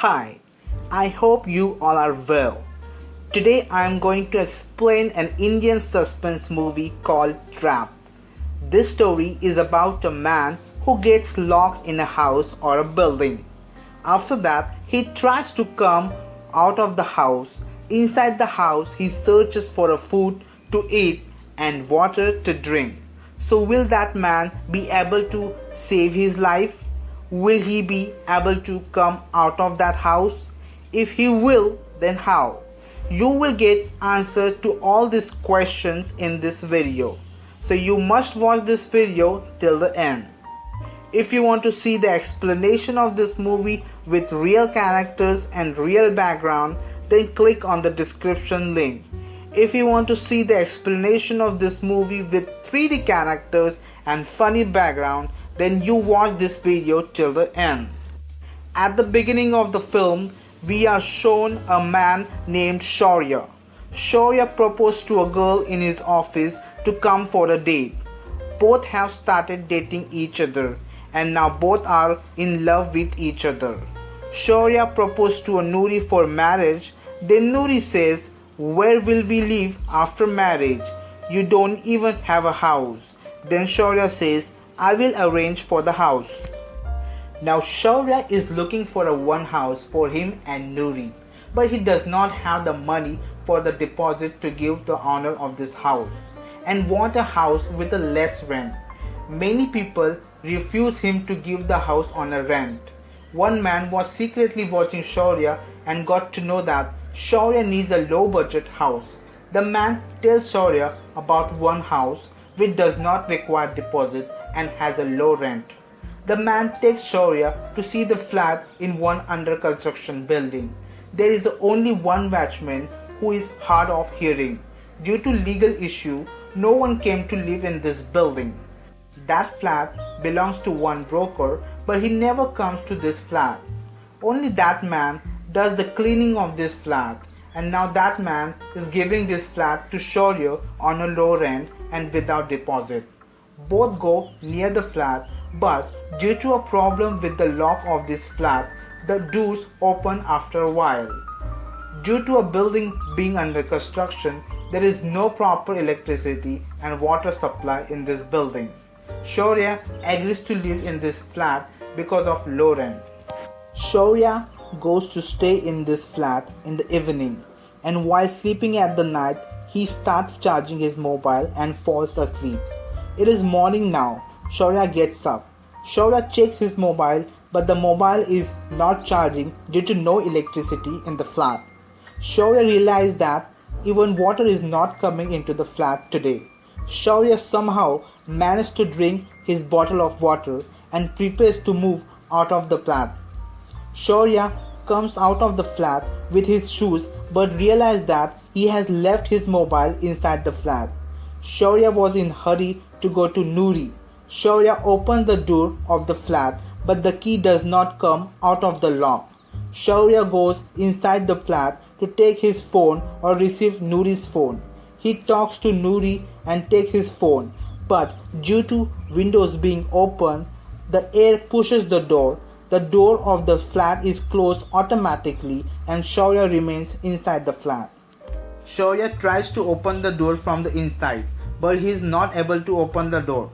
Hi, I hope you all are well. Today I am going to explain an Indian suspense movie called Trap. This story is about a man who gets locked in a house or a building. After that, he tries to come out of the house. Inside the house, he searches for a food to eat and water to drink. So, will that man be able to save his life? Will he be able to come out of that house? If he will, then how? You will get answers to all these questions in this video. So you must watch this video till the end. If you want to see the explanation of this movie with real characters and real background, then click on the description link. If you want to see the explanation of this movie with 3D characters and funny background, then you watch this video till the end. At the beginning of the film, we are shown a man named Shaurya. Shaurya proposed to a girl in his office to come for a date. Both have started dating each other and now both are in love with each other. Shaurya proposed to a Noori for marriage. Then Noori says, "Where will we live after marriage? You don't even have a house." Then Shaurya says, "I will arrange for the house." Now Shaurya is looking for a one house for him and Noori, but he does not have the money for the deposit to give the owner of this house and want a house with a less rent. Many people refuse him to give the house on a rent. One man was secretly watching Shaurya and got to know that Shaurya needs a low budget house. The man tells Shaurya about one house which does not require deposit and has a low rent. The man takes Shaurya to see the flat in one under construction building. There is only one watchman who is hard of hearing. Due to legal issue, no one came to live in this building. That flat belongs to one broker, but he never comes to this flat. Only that man does the cleaning of this flat, and now that man is giving this flat to Shaurya on a low rent and without deposit. Both go near the flat, but due to a problem with the lock of this flat, the doors open after a while. Due to a building being under construction, there is no proper electricity and water supply in this building. Shaurya agrees to live in this flat because of low rent. Shaurya goes to stay in this flat in the evening, and while sleeping at the night, he starts charging his mobile and falls asleep. It is morning now. Shaurya gets up. Shaurya checks his mobile, but the mobile is not charging due to no electricity in the flat. Shaurya realizes that even water is not coming into the flat today. Shaurya somehow managed to drink his bottle of water and prepares to move out of the flat. Shaurya comes out of the flat with his shoes but realizes that he has left his mobile inside the flat. Shaurya was in a hurry to go to Noori. Shaurya opens the door of the flat, but the key does not come out of the lock. Shaurya goes inside the flat to take his phone or receive Noori's phone. He talks to Noori and takes his phone, but due to windows being open, the air pushes the door. The door of the flat is closed automatically and Shaurya remains inside the flat. Shaurya tries to open the door from the inside, but he is not able to open the door.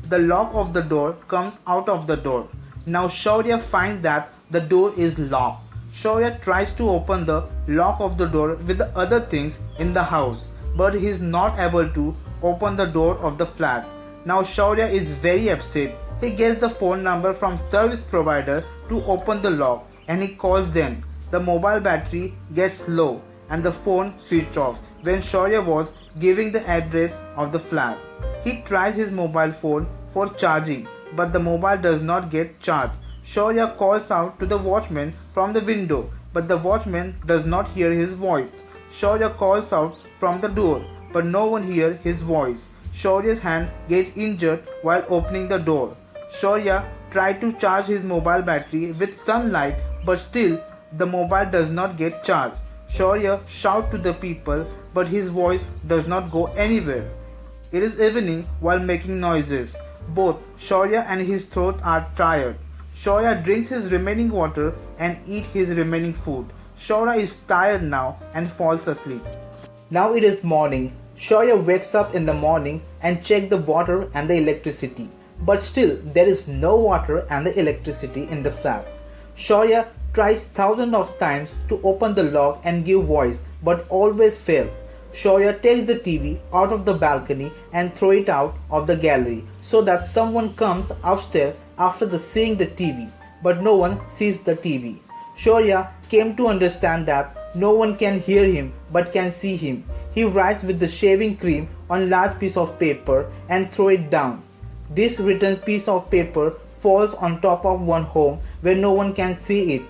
The lock of the door comes out of the door. Now Shaurya finds that the door is locked. Shaurya tries to open the lock of the door with the other things in the house, but he is not able to open the door of the flat. Now Shaurya is very upset. He gets the phone number from service provider to open the lock and he calls them. The mobile battery gets low and the phone switched off when Shaurya was giving the address of the flat. He tries his mobile phone for charging, but the mobile does not get charged. Shaurya calls out to the watchman from the window, but the watchman does not hear his voice. Shaurya calls out from the door, but no one hears his voice. Shaurya's hand gets injured while opening the door. Shaurya tried to charge his mobile battery with sunlight, but still the mobile does not get charged. Shaurya shouts to the people, but his voice does not go anywhere. It is evening while making noises. Both Shaurya and his throat are tired. Shaurya drinks his remaining water and eat his remaining food. Shaurya is tired now and falls asleep. Now it is morning. Shaurya wakes up in the morning and checks the water and the electricity. But still, there is no water and the electricity in the flat. Shaurya tries thousands of times to open the lock and give voice, but always fails. Shaurya takes the TV out of the balcony and throws it out of the gallery so that someone comes upstairs after seeing the TV, but no one sees the TV. Shaurya came to understand that no one can hear him but can see him. He writes with the shaving cream on large piece of paper and throws it down. This written piece of paper falls on top of one home where no one can see it.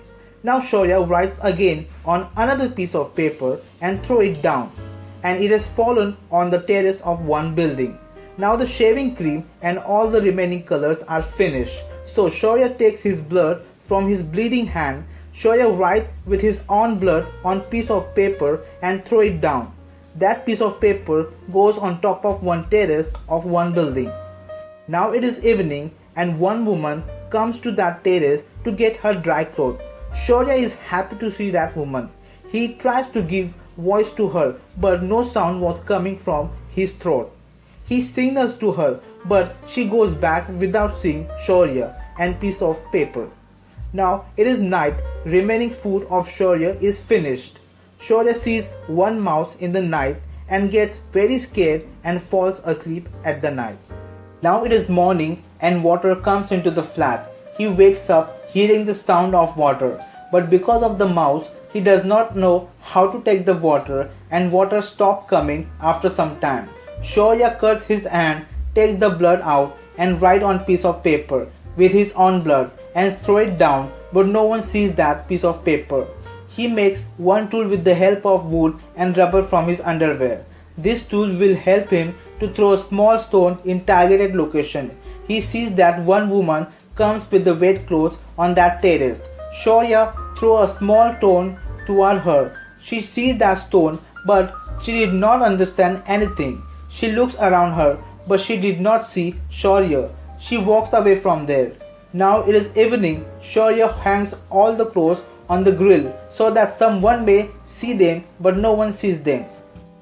Now Shaurya writes again on another piece of paper and throws it down, and it has fallen on the terrace of one building. Now the shaving cream and all the remaining colors are finished. So Shaurya takes his blood from his bleeding hand. Shaurya writes with his own blood on piece of paper and throw it down. That piece of paper goes on top of one terrace of one building. Now it is evening and one woman comes to that terrace to get her dry clothes. Shaurya is happy to see that woman. He tries to give voice to her, but no sound was coming from his throat. He signals to her, but she goes back without seeing Shaurya and piece of paper. Now it is night. Remaining food of Shaurya is finished. Shaurya sees one mouse in the night and gets very scared and falls asleep at the night. Now it is morning and water comes into the flat. He wakes up hearing the sound of water, but because of the mouse, he does not know how to take the water, and water stops coming after some time. Shaurya cuts his hand, takes the blood out and writes on piece of paper with his own blood and throw it down, but no one sees that piece of paper. He makes one tool with the help of wood and rubber from his underwear. This tool will help him to throw a small stone in targeted location. He sees that one woman comes with the wet clothes on that terrace. Shaurya throws a small stone toward her. She sees that stone, but she did not understand anything. She looks around her, but she did not see Shaurya. She walks away from there. Now it is evening. Shaurya hangs all the clothes on the grill so that someone may see them, but no one sees them.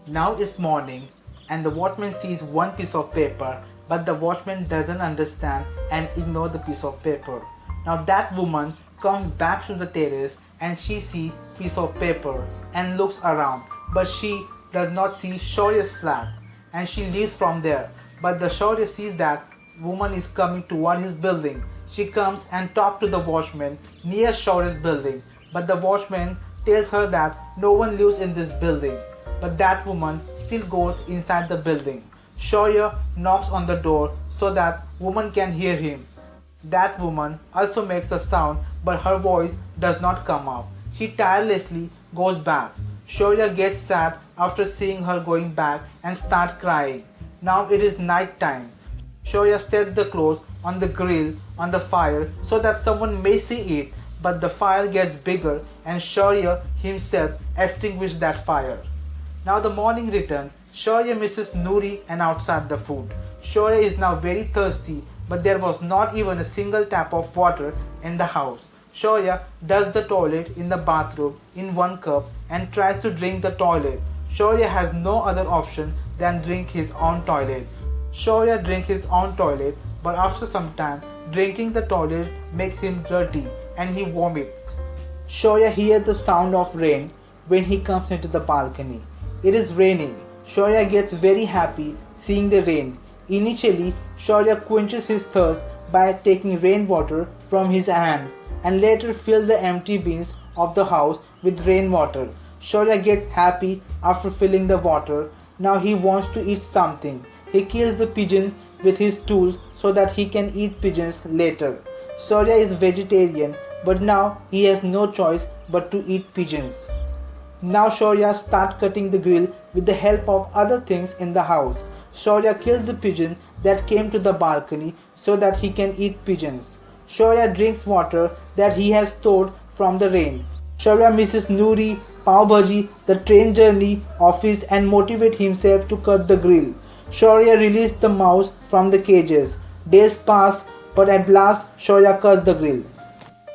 Now it's morning and the watchman sees one piece of paper, but the watchman doesn't understand and ignores the piece of paper. Now that woman comes back to the terrace and she sees piece of paper and looks around, but she does not see Shaurya's flat and she leaves from there. But the Shaurya sees that woman is coming toward his building. She comes and talks to the watchman near Shaurya's building, but the watchman tells her that no one lives in this building. But that woman still goes inside the building. Shaurya knocks on the door so that woman can hear him. That woman also makes a sound, but her voice does not come out. She tirelessly goes back. Shaurya gets sad after seeing her going back and starts crying. Now it is night time. Shaurya sets the clothes on the grill on the fire so that someone may see it, but the fire gets bigger and Shaurya himself extinguishes that fire. Now the morning returns. Shaurya misses Noori and outside the food. Shaurya is now very thirsty, but there was not even a single tap of water in the house. Shaurya does the toilet in the bathroom in one cup and tries to drink the toilet. Shaurya has no other option than drink his own toilet. Shaurya drinks his own toilet, but after some time, drinking the toilet makes him dirty and he vomits. Shaurya hears the sound of rain when he comes into the balcony. It is raining. Shaurya gets very happy seeing the rain. Initially, Shaurya quenches his thirst by taking rainwater from his hand and later fills the empty bins of the house with rainwater. Shaurya gets happy after filling the water. Now he wants to eat something. He kills the pigeons with his tools so that he can eat pigeons later. Shaurya is vegetarian, but now he has no choice but to eat pigeons. Now Shaurya starts cutting the grill with the help of other things in the house. Shaurya kills the pigeon that came to the balcony so that he can eat pigeons. Shaurya drinks water that he has stored from the rain. Shaurya misses Noori, Pav Bhaji, the train journey, office and motivates himself to cut the grill. Shaurya releases the mouse from the cages. Days pass, but at last Shaurya cuts the grill.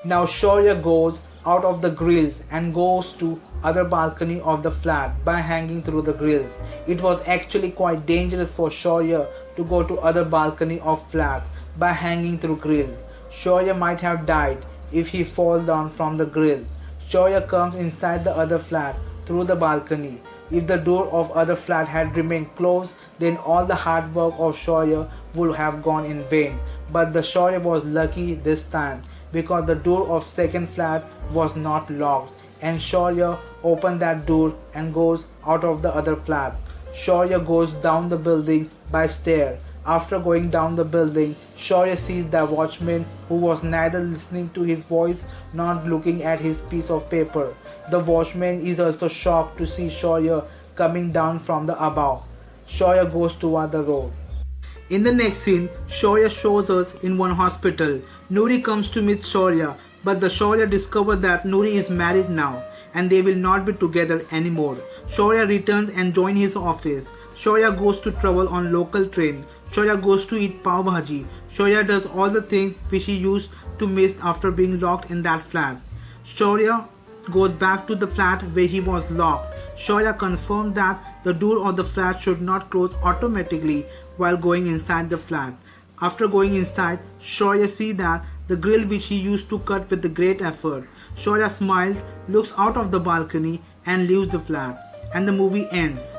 Now Shaurya goes out of the grills and goes to other balcony of the flat by hanging through the grills. It was actually quite dangerous for Sawyer to go to other balcony of flats by hanging through grills. Sawyer might have died if he falls down from the grill. Sawyer comes inside the other flat through the balcony. If the door of other flat had remained closed, then all the hard work of Sawyer would have gone in vain. But the Sawyer was lucky this time because the door of second flat was not locked, and Sawyer opened that door and goes out of the other flat. Sawyer goes down the building by stairs. After going down the building, Sawyer sees the watchman who was neither listening to his voice nor looking at his piece of paper. The watchman is also shocked to see Sawyer coming down from the above. Sawyer goes toward the road. In the next scene, Sawyer shows us in one hospital. Nuri comes to meet Sawyer, but the Sawyer discovers that Nuri is married now and they will not be together anymore. Sawyer returns and joins his office. Sawyer goes to travel on local train. Sawyer goes to eat pav bhaji. Sawyer does all the things which he used to miss after being locked in that flat. Sawyer goes back to the flat where he was locked. Sawyer confirmed that the door of the flat should not close automatically while going inside the flat. After going inside, Sawyer sees that the grill which he used to cut with a great effort. Sawyer smiles, looks out of the balcony and leaves the flat, and the movie ends.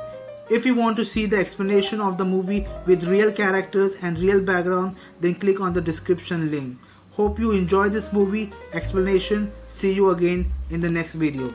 If you want to see the explanation of the movie with real characters and real background, then click on the description link. Hope you enjoy this movie explanation. See you again in the next video.